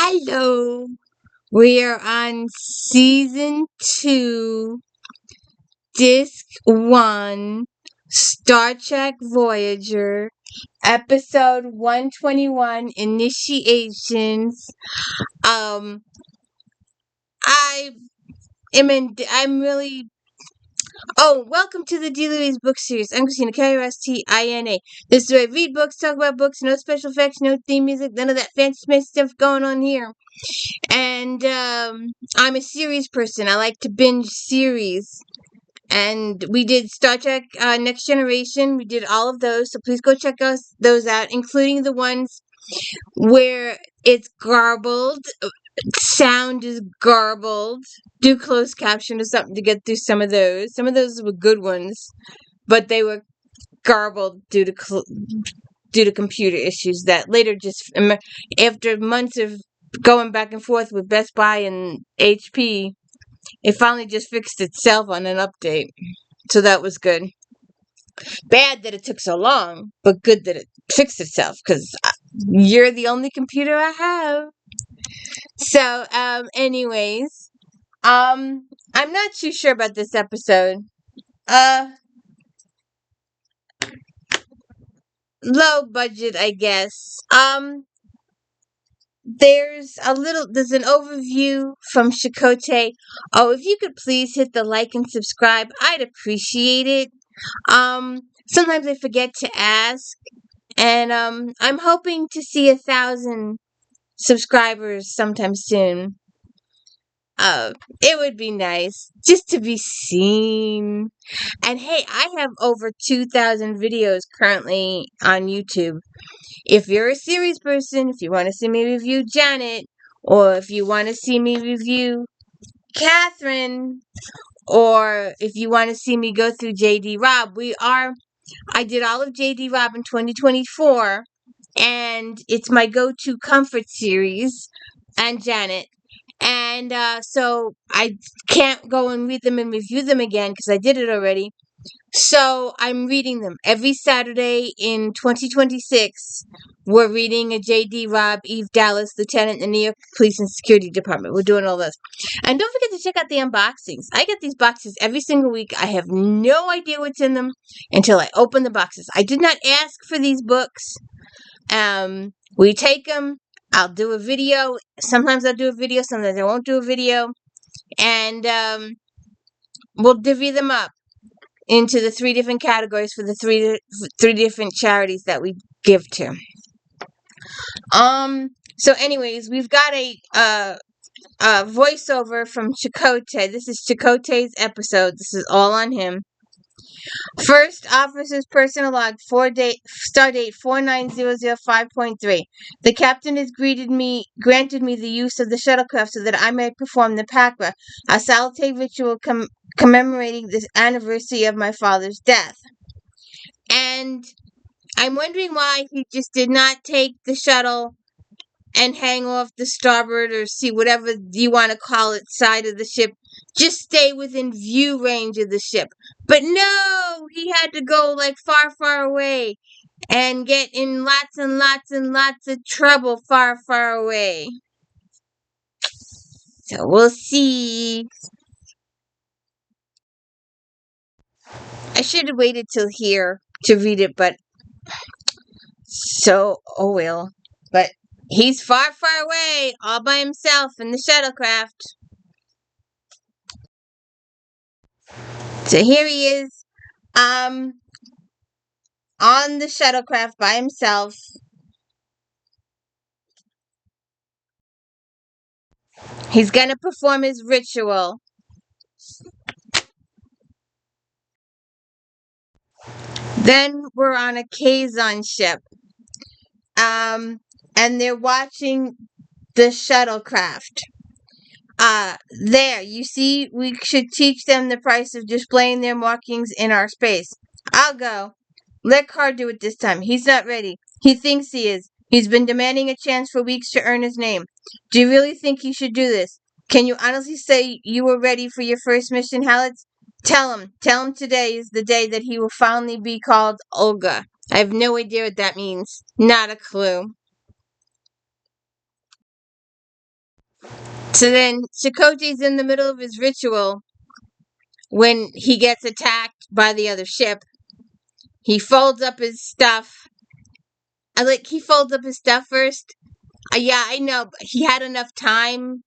Hello. We are on season 2, disc 1, Star Trek Voyager, episode 121, Initiations. Um, I I'm really. Oh, welcome to the D. Louise book series. I'm Christina, K-O-S-T-I-N-A. This is where I read books, talk about books, no special effects, no theme music, none of that fancy stuff going on here. And I'm a series person. I like to binge series. And we did Star Trek Next Generation. We did all of those. So please go check those out, including the ones where it's garbled. Sound is garbled. Do closed caption or something to get through some of those. Some of those were good ones, but they were garbled due to computer issues that later just after months of going back and forth with Best Buy and HP, it finally just fixed itself on an update. So that was good. Bad that it took so long, but good that it fixed itself because you're the only computer I have. So, anyways, I'm not too sure about this episode. Low budget, I guess. There's an overview from Chakotay. Oh, if you could please hit the like and subscribe, I'd appreciate it. Sometimes I forget to ask, and I'm hoping to see 1,000 subscribers sometime soon. It would be nice just to be seen. And hey, I have over 2,000 videos currently on YouTube. If you're a series person, if you want to see me review Janet, or if you want to see me review Catherine, or if you want to see me go through JD Robb, I did all of JD Robb in 2024, and it's my go-to comfort series, and Janet. And so I can't go and read them and review them again because I did it already. So I'm reading them every Saturday in 2026. We're reading a J.D. Robb, Eve Dallas, Lieutenant in the New York Police and Security Department. We're doing all this. And don't forget to check out the unboxings. I get these boxes every single week. I have no idea what's in them until I open the boxes. I did not ask for these books. We take them. I'll do a video. Sometimes I'll do a video. Sometimes I won't do a video. And we'll divvy them up into the 3 different categories for the three different charities that we give to. So anyways, we've got a voiceover from Chakotay. This is Chakotay's episode. This is all on him. First officer's personal log, stardate 49005.3. The captain has granted me the use of the shuttlecraft so that I may perform the pakra, a salute ritual commemorating this anniversary of my father's death. And I'm wondering why he just did not take the shuttle and hang off the starboard or see whatever you want to call it side of the ship. Just stay within view range of the ship. But no, he had to go like far, far away and get in lots and lots and lots of trouble far, far away. So we'll see. I should have waited till here to read it, but oh well. But he's far, far away, all by himself in the shuttlecraft. So here he is, on the shuttlecraft by himself. He's gonna perform his ritual. Then we're on a Kazon ship. And they're watching the shuttlecraft. There, you see, we should teach them the price of displaying their markings in our space. I'll go. Let Carr do it this time. He's not ready. He thinks he is. He's been demanding a chance for weeks to earn his name. Do you really think he should do this? Can you honestly say you were ready for your first mission, Hallett's? Tell him today is the day that he will finally be called Olga. I have no idea what that means. Not a clue. So then Chakotay's in the middle of his ritual when he gets attacked by the other ship. He folds up his stuff. He folds up his stuff first. Yeah, I know. But he had enough time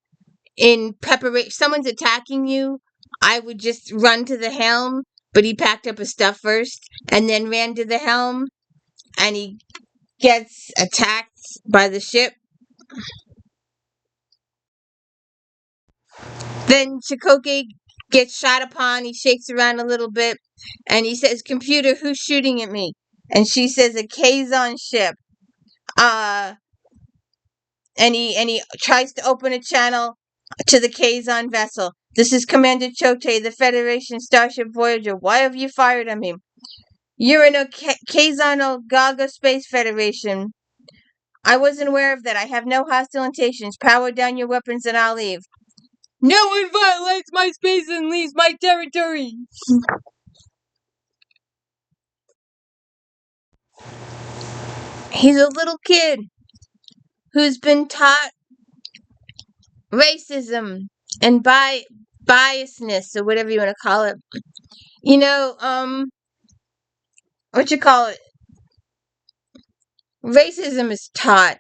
in preparation. Someone's attacking you, I would just run to the helm. But he packed up his stuff first and then ran to the helm, and he gets attacked by the ship. Then Chakotay gets shot upon. He shakes around a little bit, and he says, "Computer, who's shooting at me?" And she says, "A Kazon ship." And he tries to open a channel to the Kazon vessel. "This is Commander Chote, the Federation Starship Voyager. Why have you fired on me?" "You're in a Kazon Ogaga Space Federation. I wasn't aware of that. I have no hostile intentions. Power down your weapons and I'll leave." "No one violates my space and leaves my territory." He's a little kid who's been taught racism and biasness, or whatever you want to call it. What you call it? Racism is taught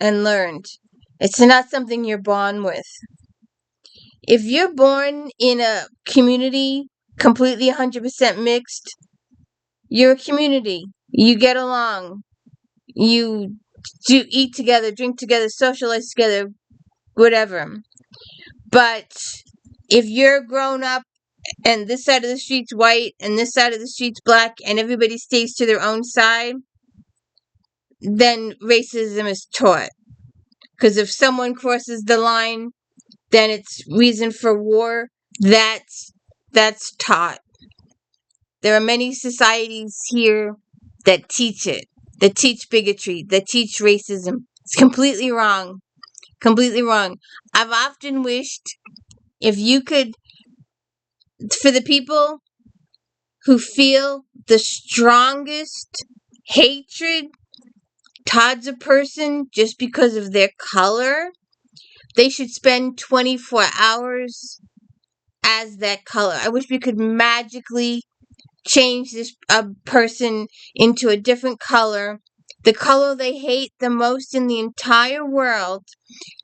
and learned. It's not something you're born with. If you're born in a community completely 100% mixed, you're a community. You get along. You do eat together, drink together, socialize together, whatever. But if you're grown up and this side of the street's white and this side of the street's black and everybody stays to their own side, then racism is taught. Because if someone crosses the line, then it's reason for war. That's taught. There are many societies here that teach it, that teach bigotry, that teach racism. It's completely wrong. Completely wrong. I've often wished if you could, for the people who feel the strongest hatred towards a person just because of their color, they should spend 24 hours as that color. I wish we could magically change this person into a different color, the color they hate the most in the entire world,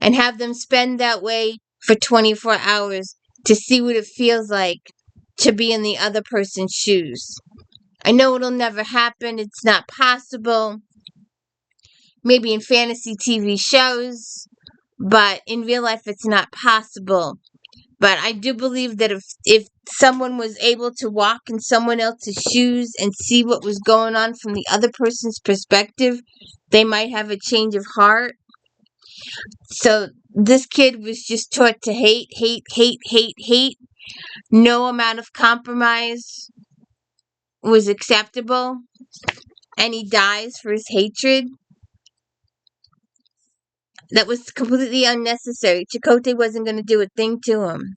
and have them spend that way for 24 hours to see what it feels like to be in the other person's shoes. I know it'll never happen. It's not possible. Maybe in fantasy TV shows, but in real life it's not possible. But I do believe that if someone was able to walk in someone else's shoes and see what was going on from the other person's perspective, they might have a change of heart. So this kid was just taught to hate, hate, hate, hate, hate. No amount of compromise was acceptable. And he dies for his hatred. That was completely unnecessary. Chakotay wasn't going to do a thing to him.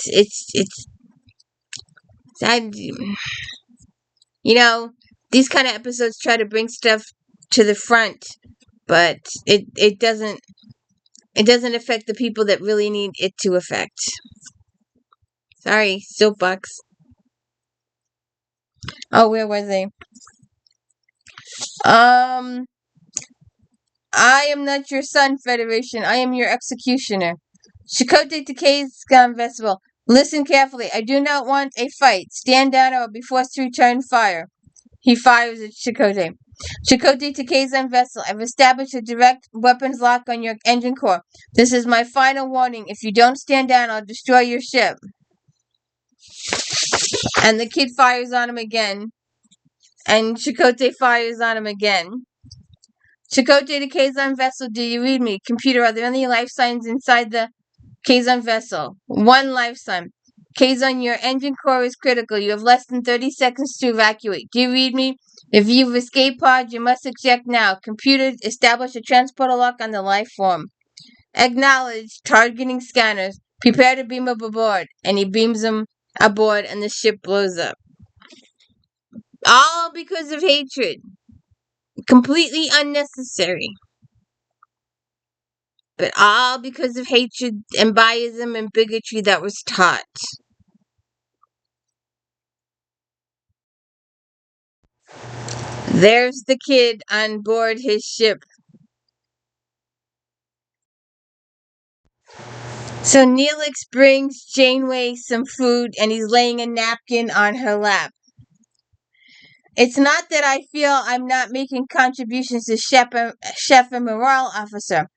It's sad. These kind of episodes try to bring stuff to the front, but it doesn't affect the people that really need it to affect. Sorry, soapbox. Oh, where was I? I am not your son, Federation. I am your executioner. Chakotay Takei's Gun Festival. Listen carefully. I do not want a fight. Stand down or I'll be forced to return fire. He fires at Chakotay. Chakotay Takei's vessel. I've established a direct weapons lock on your engine core. This is my final warning. If you don't stand down, I'll destroy your ship. And the kid fires on him again. And Chakotay fires on him again. Chakotay to Kazon vessel, do you read me? Computer, are there any life signs inside the Kazon vessel? One life sign. Kazon, your engine core is critical. You have less than 30 seconds to evacuate. Do you read me? If you've escaped pod, you must eject now. Computer, establish a transporter lock on the life form. Acknowledge. Targeting scanners. Prepare to beam up aboard. And he beams them aboard and the ship blows up. All because of hatred. completely unnecessary. But all because of hatred and biasm and bigotry that was taught. There's the kid on board his ship. So Neelix brings Janeway some food and he's laying a napkin on her lap. It's not that I feel I'm not making contributions to chef and morale officer.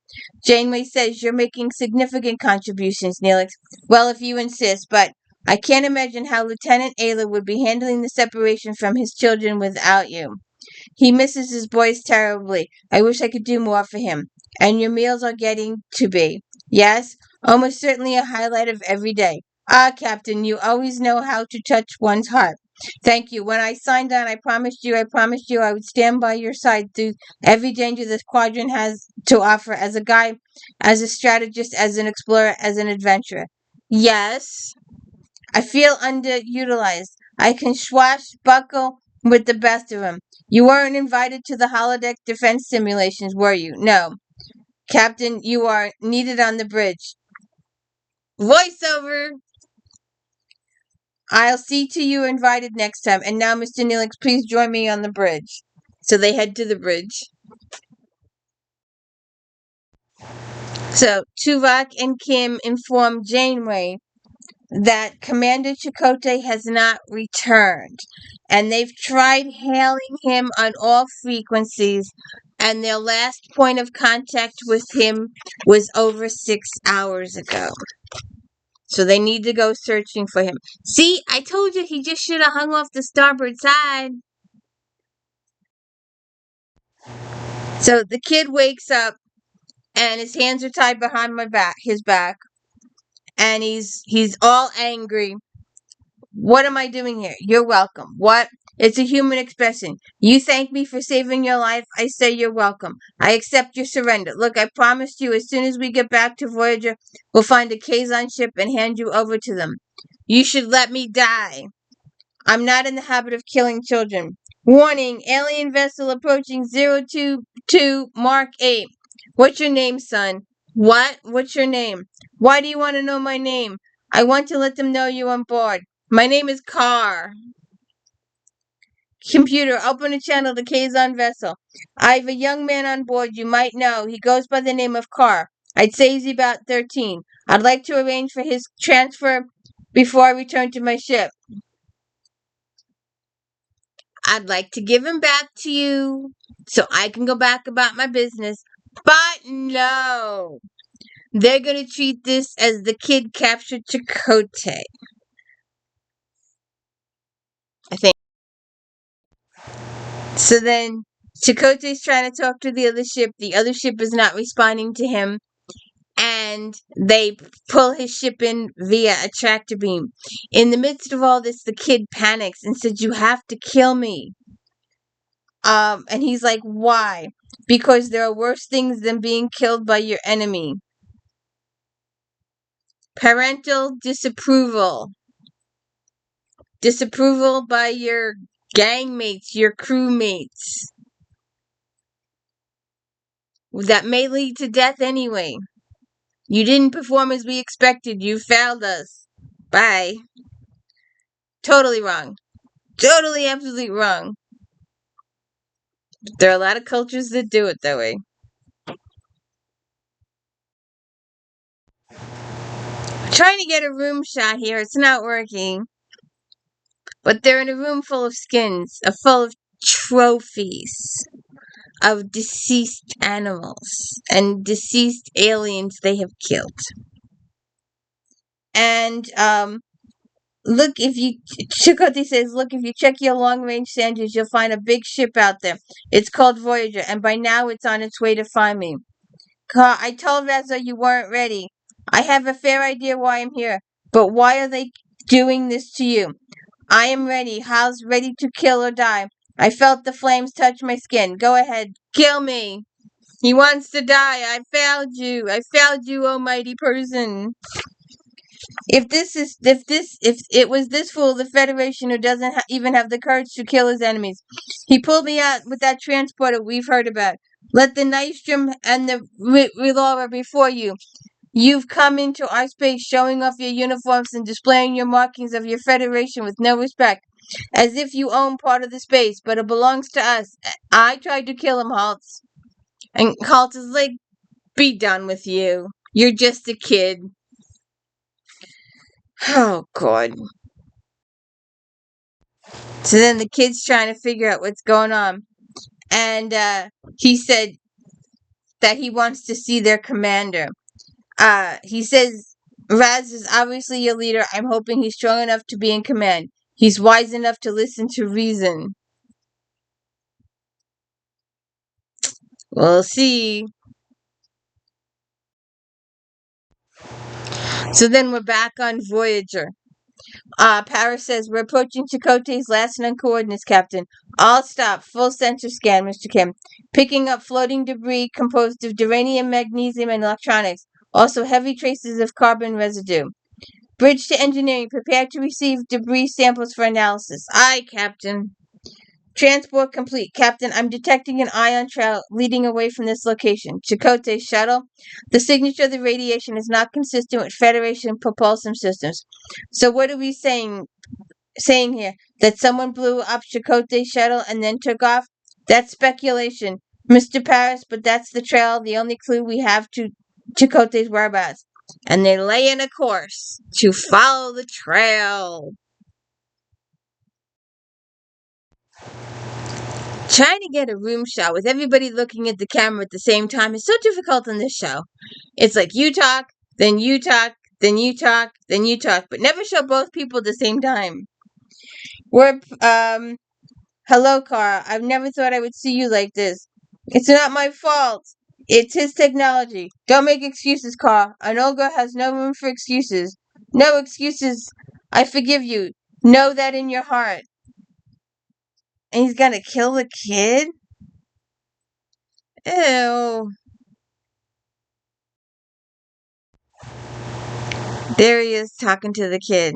Janeway says you're making significant contributions, Neelix. Well, if you insist, but I can't imagine how Lieutenant Ayla would be handling the separation from his children without you. He misses his boys terribly. I wish I could do more for him. And your meals are getting to be. Yes, almost certainly a highlight of every day. Ah, Captain, you always know how to touch one's heart. Thank you. When I signed on, I promised you I would stand by your side through every danger this quadrant has to offer as a guide, as a strategist, as an explorer, as an adventurer. Yes, I feel underutilized. I can swashbuckle with the best of them. You weren't invited to the holodeck defense simulations, were you? No. Captain, you are needed on the bridge. Voiceover! I'll see to you invited next time. And now, Mr. Neelix, please join me on the bridge. So they head to the bridge. So Tuvok and Kim inform Janeway that Commander Chakotay has not returned. And they've tried hailing him on all frequencies. And their last point of contact with him was over 6 hours ago. So they need to go searching for him. See, I told you he just should have hung off the starboard side. So the kid wakes up and his hands are tied behind his back, and he's all angry. What am I doing here? You're welcome. What? It's a human expression. You thank me for saving your life. I say you're welcome. I accept your surrender. Look, I promised you as soon as we get back to Voyager, we'll find a Kazon ship and hand you over to them. You should let me die. I'm not in the habit of killing children. Warning, alien vessel approaching 022 Mark 8. What's your name, son? What? What's your name? Why do you want to know my name? I want to let them know you're on board. My name is Carr. Computer, open a channel to Kazon vessel. I have a young man on board you might know. He goes by the name of Carr. I'd say he's about 13. I'd like to arrange for his transfer before I return to my ship. I'd like to give him back to you so I can go back about my business. But no. They're going to treat this as the kid captured Chakotay. I think. So then Chakotay's trying to talk to the other ship. The other ship is not responding to him. And they pull his ship in via a tractor beam. In the midst of all this, the kid panics and says, "You have to kill me." And he's like, "Why?" "Because there are worse things than being killed by your enemy. Parental disapproval. Disapproval by your gang mates, your crewmates. That may lead to death anyway. You didn't perform as we expected. You failed us. Bye." Totally wrong. Totally, absolutely wrong. There are a lot of cultures that do it that way. I'm trying to get a room shot here. It's not working. But they're in a room full of skins, full of trophies of deceased animals and deceased aliens they have killed. And look, Chakotay says, "Look, if you check your long-range sandals, you'll find a big ship out there. It's called Voyager, and by now it's on its way to find me." I told Reza you weren't ready. I have a fair idea why I'm here, but why are they doing this to you? I am ready. Hal's ready to kill or die. I felt the flames touch my skin. Go ahead. Kill me. He wants to die. I failed you. I failed you, almighty person. If it was this fool, the Federation, who doesn't even have the courage to kill his enemies, he pulled me out with that transporter we've heard about. Let the Nystrom and the Relora before you. You've come into our space showing off your uniforms and displaying your markings of your Federation with no respect, as if you own part of the space, but it belongs to us. I tried to kill him, Haltz. And Haltz is like, be done with you. You're just a kid. Oh, God. So then the kid's trying to figure out what's going on. And he said that he wants to see their commander. He says, Raz is obviously your leader. I'm hoping he's strong enough to be in command. He's wise enough to listen to reason. We'll see. So then we're back on Voyager. Paris says, we're approaching Chakotay's last known coordinates, Captain. All stop. Full sensor scan, Mr. Kim. Picking up floating debris composed of uranium, magnesium, and electronics. Also heavy traces of carbon residue. Bridge to engineering. Prepare to receive debris samples for analysis. Aye, Captain. Transport complete. Captain, I'm detecting an ion trail leading away from this location. Chakotay shuttle. The signature of the radiation is not consistent with Federation propulsion systems. So what are we saying here? That someone blew up Chakotay's shuttle and then took off? That's speculation, Mr. Paris, but that's the trail, the only clue we have to Chakotay's whereabouts. And they lay in a course to follow the trail. Trying to get a room shot with everybody looking at the camera at the same time is so difficult on this show. It's like you talk, then you talk, then you talk, then you talk, but never show both people at the same time. Hello, Carl. I've never thought I would see you like this. It's not my fault. It's his technology. Don't make excuses, Carl. An Olga has no room for excuses. No excuses. I forgive you. Know that in your heart. And he's gonna kill the kid? Ew. There he is talking to the kid.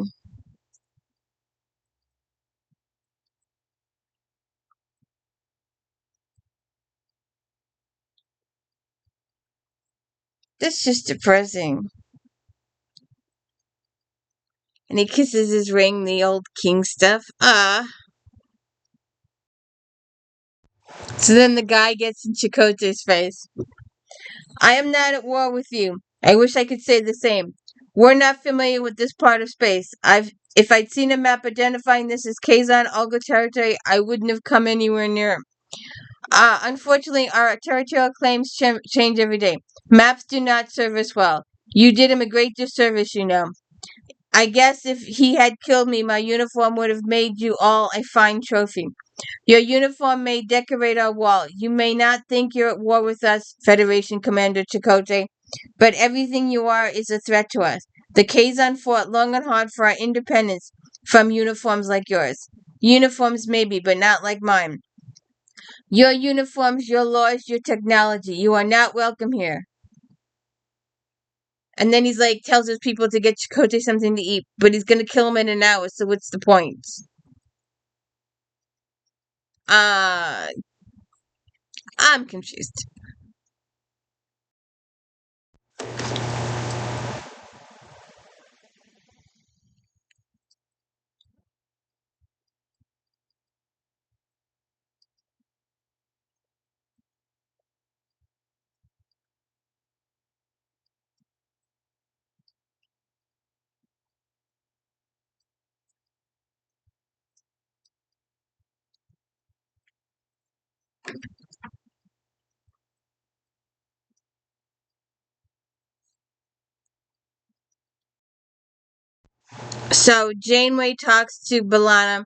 That's just depressing. And he kisses his ring, the old king stuff. So then the guy gets in Chakotay's face. I am not at war with you. I wish I could say the same. We're not familiar with this part of space. If I'd seen a map identifying this as Kazon Olga territory, I wouldn't have come anywhere near it. Unfortunately, our territorial claims change every day. Maps do not serve us well. You did him a great disservice, you know. I guess if he had killed me, my uniform would have made you all a fine trophy. Your uniform may decorate our wall. You may not think you're at war with us, Federation Commander Chakotay, but everything you are is a threat to us. The Kazon fought long and hard for our independence from uniforms like yours. Uniforms maybe, but not like mine. Your uniforms, your laws, your technology. You are not welcome here. And then he's like, tells his people to get Chakotay something to eat, but he's gonna kill him in an hour, so what's the point? I'm confused. So Janeway talks to B'Elanna,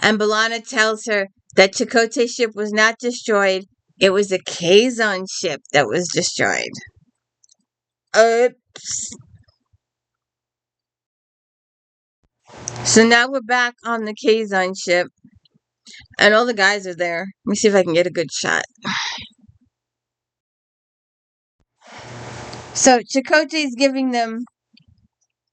and B'Elanna tells her that Chakotay's ship was not destroyed. It was a Kazon ship that was destroyed. Oops. So now we're back on the Kazon ship, and all the guys are there. Let me see if I can get a good shot. So Chakotay's giving them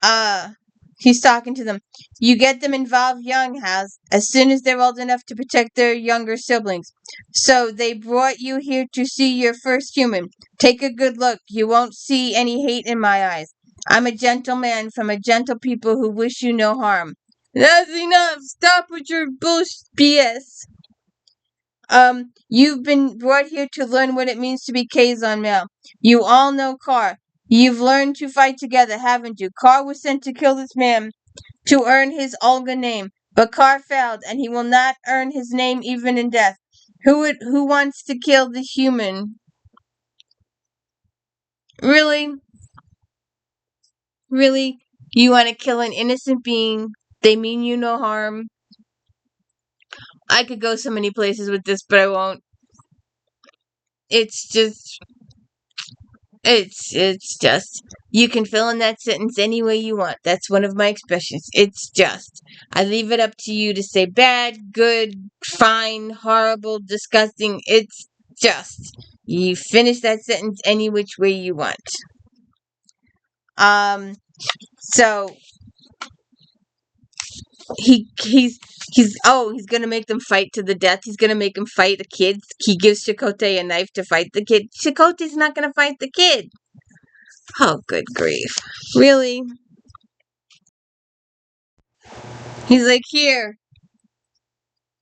Uh, he's talking to them. You get them involved young, as soon as they're old enough to protect their younger siblings. So they brought you here to see your first human. Take a good look. You won't see any hate in my eyes. I'm a gentle man from a gentle people who wish you no harm. That's enough. Stop with your bullshit BS. You've been brought here to learn what it means to be Kazon male. You all know Carr. You've learned to fight together, haven't you? Carr was sent to kill this man to earn his Olga name, but Carr failed, and he will not earn his name even in death. Who wants to kill the human? Really? Really? You want to kill an innocent being? They mean you no harm. I could go so many places with this, but I won't. It's just it's just you can fill in that sentence any way you want. That's one of my expressions. It's just. I leave it up to you to say bad, good, fine, horrible, disgusting. It's just. You finish that sentence any which way you want. So he's gonna make them fight to the death. He's gonna make them fight a kid. He gives Chakotay a knife to fight the kid. Chakotay's not gonna fight the kid. Oh, good grief. Really? He's like,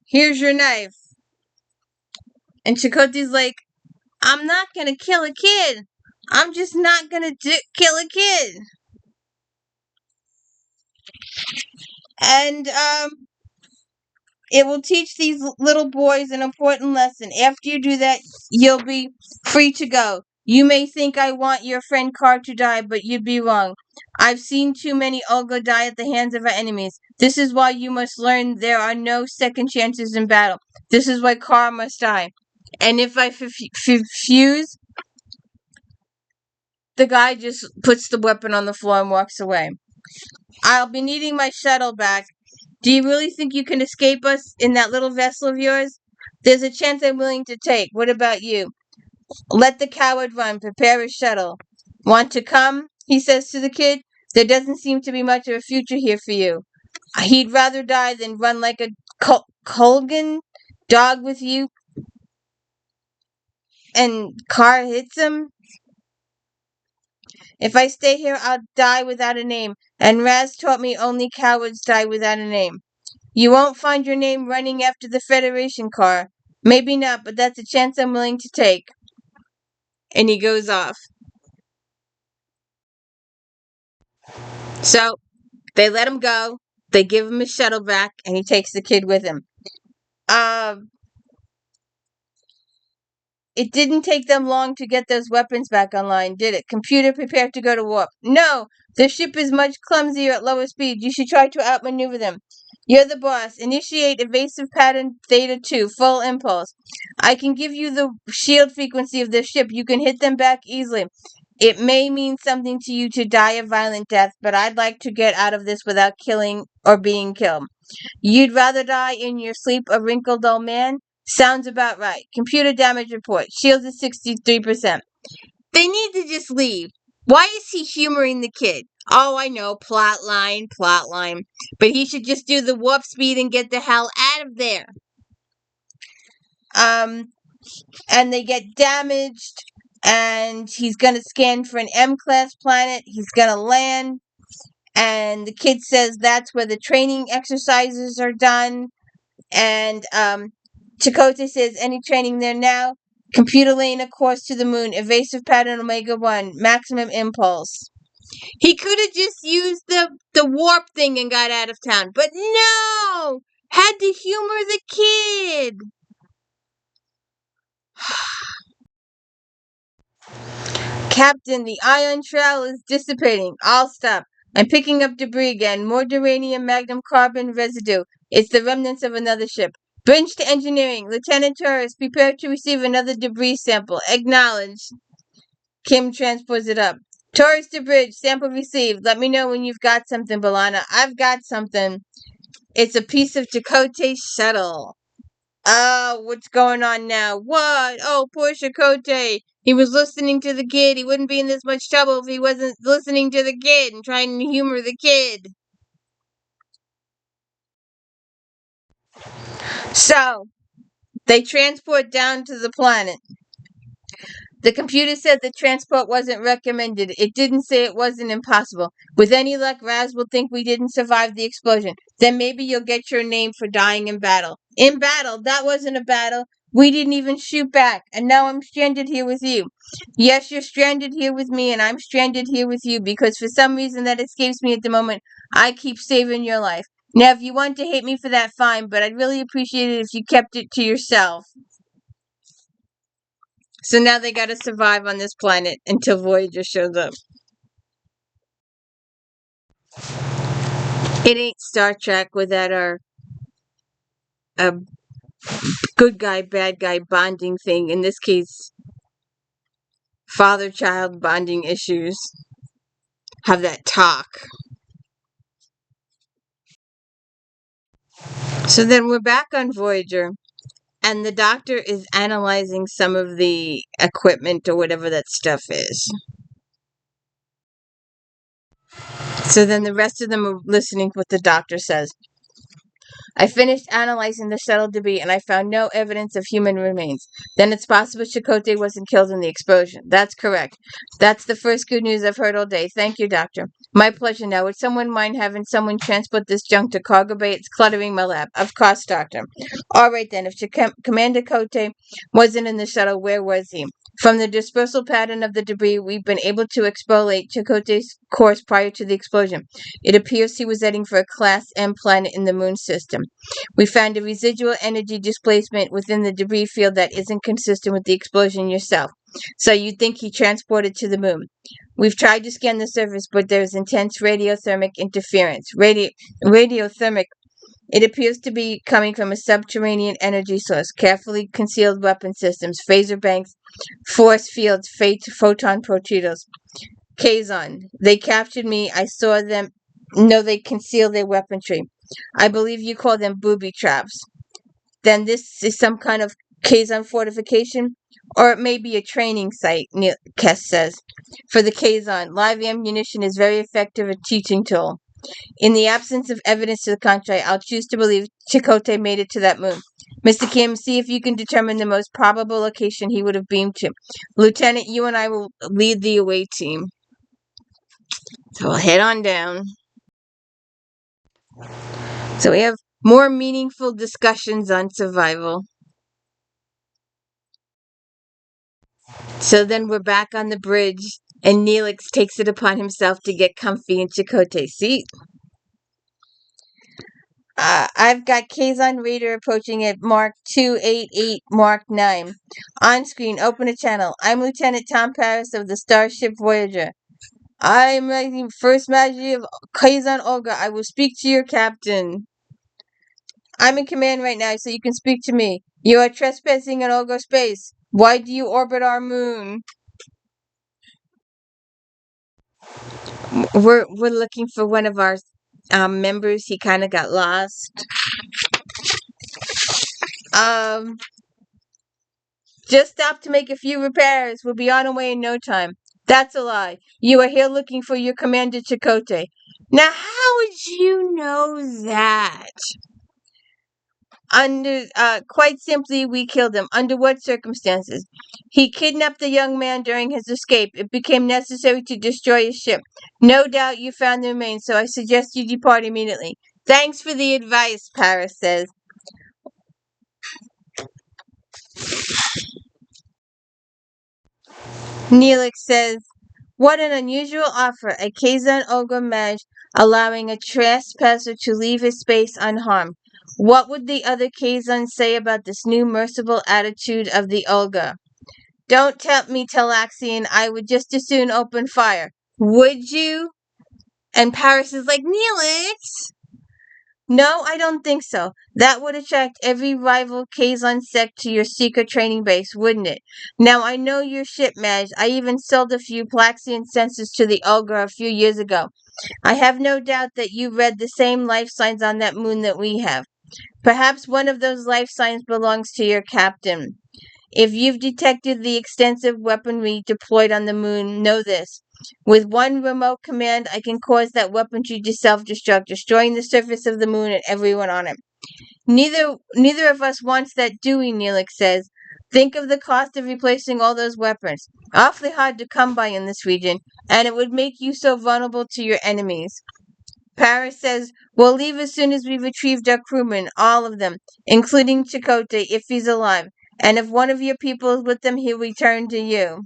here's your knife. And Chakotay's like, I'm not gonna kill a kid. I'm just not gonna kill a kid. And, it will teach these little boys an important lesson. After you do that, you'll be free to go. You may think I want your friend Carr to die, but you'd be wrong. I've seen too many Olga die at the hands of our enemies. This is why you must learn there are no second chances in battle. This is why Carr must die. And if I refuse, the guy just puts the weapon on the floor and walks away. I'll be needing my shuttle back. Do you really think you can escape us in that little vessel of yours? There's a chance I'm willing to take. What about you? Let the coward run. Prepare his shuttle. Want to come? He says to the kid. There doesn't seem to be much of a future here for you. He'd rather die than run like a Colgan dog with you. And Carr hits him. If I stay here, I'll die without a name. And Raz taught me only cowards die without a name. You won't find your name running after the Federation car. Maybe not, but that's a chance I'm willing to take. And he goes off. So, they let him go. They give him his shuttle back, and he takes the kid with him. It didn't take them long to get those weapons back online, did it? Computer, prepare to go to warp. No! The ship is much clumsier at lower speed. You should try to outmaneuver them. You're the boss. Initiate evasive pattern Theta 2, full impulse. I can give you the shield frequency of the ship. You can hit them back easily. It may mean something to you to die a violent death, but I'd like to get out of this without killing or being killed. You'd rather die in your sleep a wrinkled old man? Sounds about right. Computer damage report. Shields at 63%. They need to just leave. Why is he humoring the kid? Oh, I know. Plot line. But he should just do the warp speed and get the hell out of there. And they get damaged. And he's going to scan for an M-class planet. He's going to land. And the kid says that's where the training exercises are done. And, Chakotay says, any training there now? Computer lane a course to the moon. Evasive pattern Omega 1. Maximum impulse. He could have just used the warp thing and got out of town. But no! Had to humor the kid. Captain, the ion trail is dissipating. I'll stop. I'm picking up debris again. More duranium magnum carbon residue. It's the remnants of another ship. Bridge to engineering. Lieutenant Torres, prepare to receive another debris sample. Acknowledged. Kim transports it up. Torres to bridge. Sample received. Let me know when you've got something, Balana. I've got something. It's a piece of Chakotay's shuttle. What's going on now? What? Oh, poor Chakotay. He was listening to the kid. He wouldn't be in this much trouble if he wasn't listening to the kid and trying to humor the kid. So, they transport down to the planet. The computer said the transport wasn't recommended. It didn't say it wasn't impossible. With any luck, Raz will think we didn't survive the explosion. Then maybe you'll get your name for dying in battle. In battle? That wasn't a battle. We didn't even shoot back. And now I'm stranded here with you. Yes, you're stranded here with me, and I'm stranded here with you because for some reason that escapes me at the moment, I keep saving your life. Now, if you want to hate me for that, fine, but I'd really appreciate it if you kept it to yourself. So now they gotta survive on this planet until Voyager shows up. It ain't Star Trek without our good guy, bad guy bonding thing. In this case, father-child bonding issues. Have that talk. So then we're back on Voyager, and the doctor is analyzing some of the equipment or whatever that stuff is. So then the rest of them are listening to what the doctor says. I finished analyzing the shuttle debris and I found no evidence of human remains. Then it's possible Chakotay wasn't killed in the explosion. That's correct. That's the first good news I've heard all day. Thank you, Doctor. My pleasure. Now, would someone mind having someone transport this junk to cargo bay? It's cluttering my lab. Of course, Doctor. All right, then. If Commander Chakotay wasn't in the shuttle, where was he? From the dispersal pattern of the debris, we've been able to extrapolate Chakotay's course prior to the explosion. It appears he was heading for a Class M planet in the Moon system. We found a residual energy displacement within the debris field that isn't consistent with the explosion yourself. So you think he transported to the Moon. We've tried to scan the surface, but there's intense radiothermic interference. Radiothermic. It appears to be coming from a subterranean energy source, carefully concealed weapon systems, phaser banks, force fields, photon torpedoes. Kazon. They captured me. I saw them. No, they conceal their weaponry. I believe you call them booby traps. Then this is some kind of Kazon fortification? Or it may be a training site, Kess says. For the Kazon, live ammunition is very effective a teaching tool. In the absence of evidence to the contrary, I'll choose to believe Chakotay made it to that moon. Mr. Kim, see if you can determine the most probable location he would have beamed to. Lieutenant, you and I will lead the away team. So we'll head on down. So we have more meaningful discussions on survival. So then we're back on the bridge, and Neelix takes it upon himself to get comfy in Chakotay's seat. I've got Kazon Raider approaching at Mark 288, Mark 9. On screen, open a channel. I'm Lieutenant Tom Paris of the Starship Voyager. I'm writing First Majesty of Kazon Olga. I will speak to your captain. I'm in command right now, so you can speak to me. You are trespassing in Olga space. Why do you orbit our moon? We're looking for one of our members. He kind of got lost. Just stopped to make a few repairs. We'll be on our way in no time. That's a lie. You are here looking for your Commander Chakotay. Now, how would you know that? Quite simply, we killed him. Under what circumstances? He kidnapped the young man during his escape. It became necessary to destroy his ship. No doubt you found the remains, so I suggest you depart immediately. Thanks for the advice, Paris says. Neelix says, what an unusual offer. A Kazon Olga Maj allowing a trespasser to leave his space unharmed. What would the other Kazons say about this new merciful attitude of the Olga? Don't tempt me, Talaxian. I would just as soon open fire. Would you? And Paris is like, Neelix! No, I don't think so. That would attract every rival Kazon sect to your secret training base, wouldn't it? Now, I know your ship, Madge. I even sold a few Plaxian sensors to the Olga a few years ago. I have no doubt that you read the same life signs on that moon that we have. Perhaps one of those life signs belongs to your captain. If you've detected the extensive weaponry deployed on the moon, know this. With one remote command, I can cause that weaponry to self-destruct, destroying the surface of the moon and everyone on it. Neither of us wants that, do we? Neelix says. Think of the cost of replacing all those weapons. Awfully hard to come by in this region, and it would make you so vulnerable to your enemies. Paris says, we'll leave as soon as we've retrieved our crewmen, all of them, including Chakotay, if he's alive. And if one of your people is with them, he'll return to you.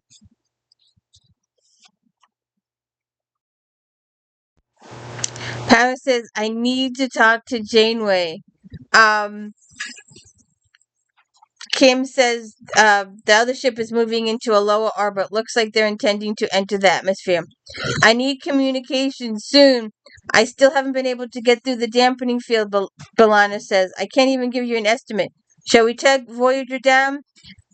Paris says, I need to talk to Janeway. Um, Kim says the other ship is moving into a lower orbit. Looks like they're intending to enter the atmosphere. I need communication soon. I still haven't been able to get through the dampening field, Balana says. I can't even give you an estimate. Shall we take Voyager down?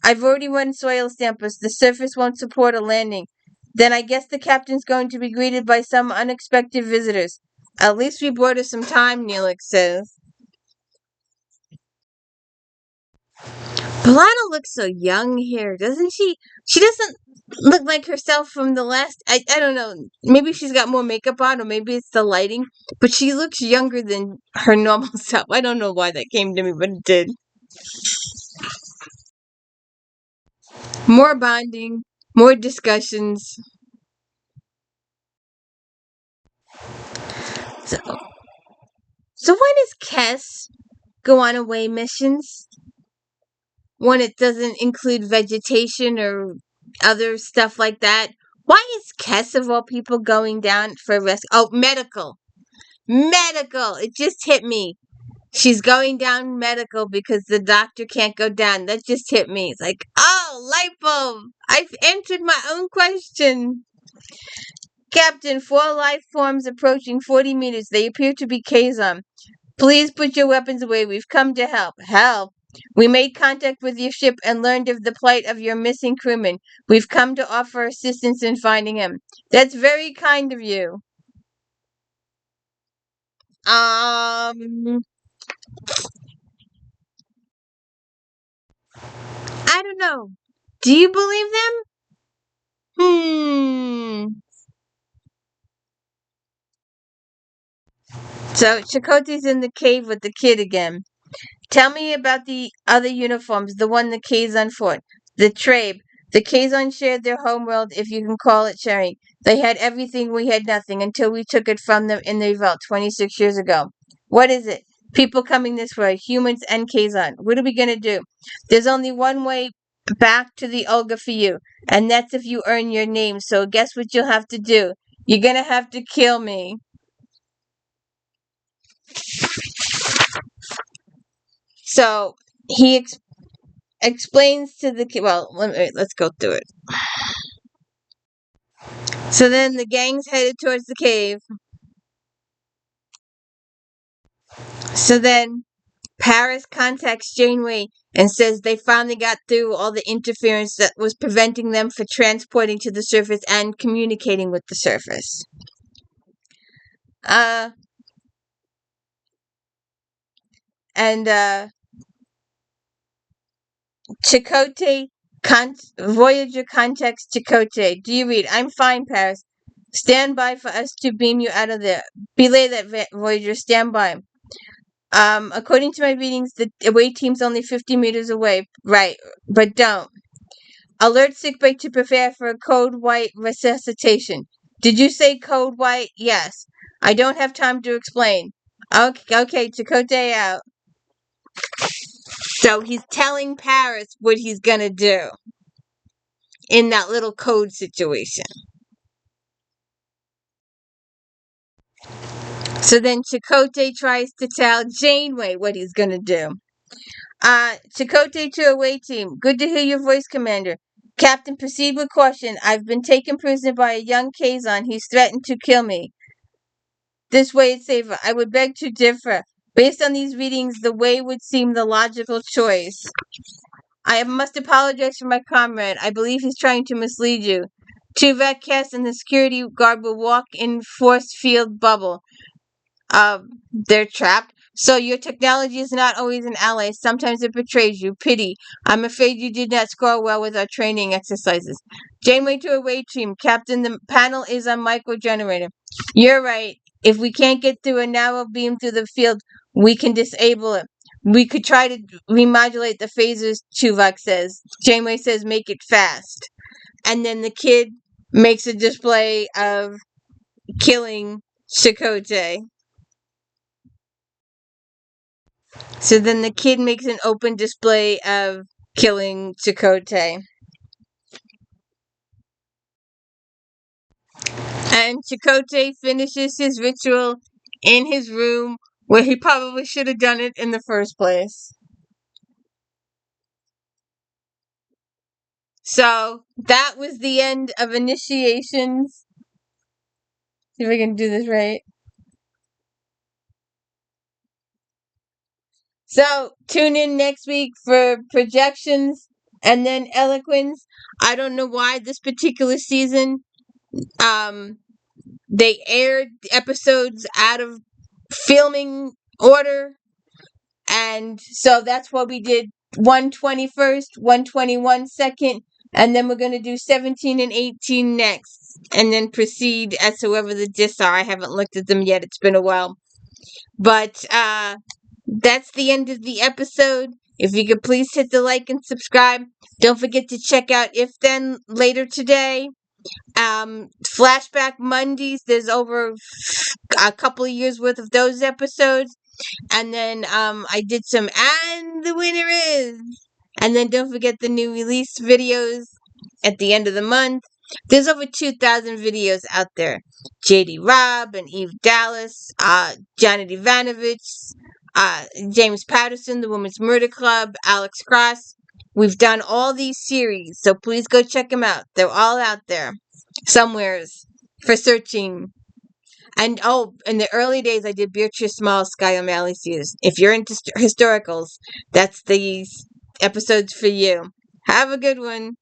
I've already run soil samples. The surface won't support a landing. Then I guess the captain's going to be greeted by some unexpected visitors. At least we bought us some time, Neelix says. Balana looks so young here, doesn't she? She doesn't look like herself from the last. I don't know. Maybe she's got more makeup on, or maybe it's the lighting. But she looks younger than her normal self. I don't know why that came to me, but it did. More bonding, more discussions. So, so when does Kess go on away missions? When it doesn't include vegetation or other stuff like that? Why is Kess of all people going down for rescue? Oh, medical. Medical. It just hit me. She's going down medical because the doctor can't go down. That just hit me. It's like, oh, light bulb. I've answered my own question. Captain, 4 life forms approaching 40 meters. They appear to be Kazon. Please put your weapons away. We've come to help. Help. We made contact with your ship and learned of the plight of your missing crewman. We've come to offer assistance in finding him. That's very kind of you. I don't know. Do you believe them? So Chakotay's in the cave with the kid again. Tell me about the other uniforms, the one the Kazon fought. The Trabe. The Kazon shared their homeworld, if you can call it sharing. They had everything, we had nothing, until we took it from them in the revolt 26 years ago. What is it? People coming this way, humans and Kazon. What are we going to do? There's only one way back to the Olga for you, and that's if you earn your name, so guess what you'll have to do? You're going to have to kill me. So he explains to the kid. Well, let's go through it. So then the gang's headed towards the cave. So then Paris contacts Janeway and says they finally got through all the interference that was preventing them from transporting to the surface and communicating with the surface. Chakotay, Voyager contacts Chakotay. Do you read? I'm fine, Paris. Stand by for us to beam you out of there. Belay that, Voyager. Stand by. According to my readings, the away team's only 50 meters away. Right, but don't. Alert sickbay to prepare for a code white resuscitation. Did you say code white? Yes. I don't have time to explain. Okay, Chakotay out. So he's telling Paris what he's gonna do in that little code situation. So then Chakotay tries to tell Janeway what he's gonna do. Chakotay to away team. Good to hear your voice, Commander. Captain, proceed with caution. I've been taken prisoner by a young Kazon. He's threatened to kill me. This way it's safer. I would beg to differ. Based on these readings, the way would seem the logical choice. I must apologize for my comrade. I believe he's trying to mislead you. 2 Vetcast and the security guard will walk in force field bubble. They're trapped. So your technology is not always an ally. Sometimes it betrays you. Pity. I'm afraid you did not score well with our training exercises. Janeway to away team. Captain, the panel is on micro generator. You're right. If we can't get through a narrow beam through the field, we can disable it. We could try to remodulate the phasers, Tuvok says. Janeway says make it fast. And then the kid makes a display of killing Chakotay. So then the kid makes an open display of killing Chakotay. And Chakotay finishes his ritual in his room where he probably should have done it in the first place. So that was the end of initiations. See if I can do this right. So tune in next week for projections and then eloquence. I don't know why this particular season they aired episodes out of filming order, and so that's what we did. 121st, 121 second, and then we're going to do 17 and 18 next, and then proceed as to whoever the discs are. I haven't looked at them yet. It's been a while. But that's the end of the episode. If you could please hit the like and subscribe. Don't forget to check out If Then later today. Flashback Mondays. There's over a couple of years worth of those episodes. And then I did some and the winner is. And then don't forget the new release videos at the end of the month. There's over 2,000 videos out there. JD Robb and Eve Dallas, Janet Ivanovich, James Patterson, The Women's Murder Club, Alex Cross. We've done all these series, so please go check them out. They're all out there somewheres for searching. And in the early days, I did Beatrice Small's Sky O'Malley series. If you're into historicals, that's these episodes for you. Have a good one.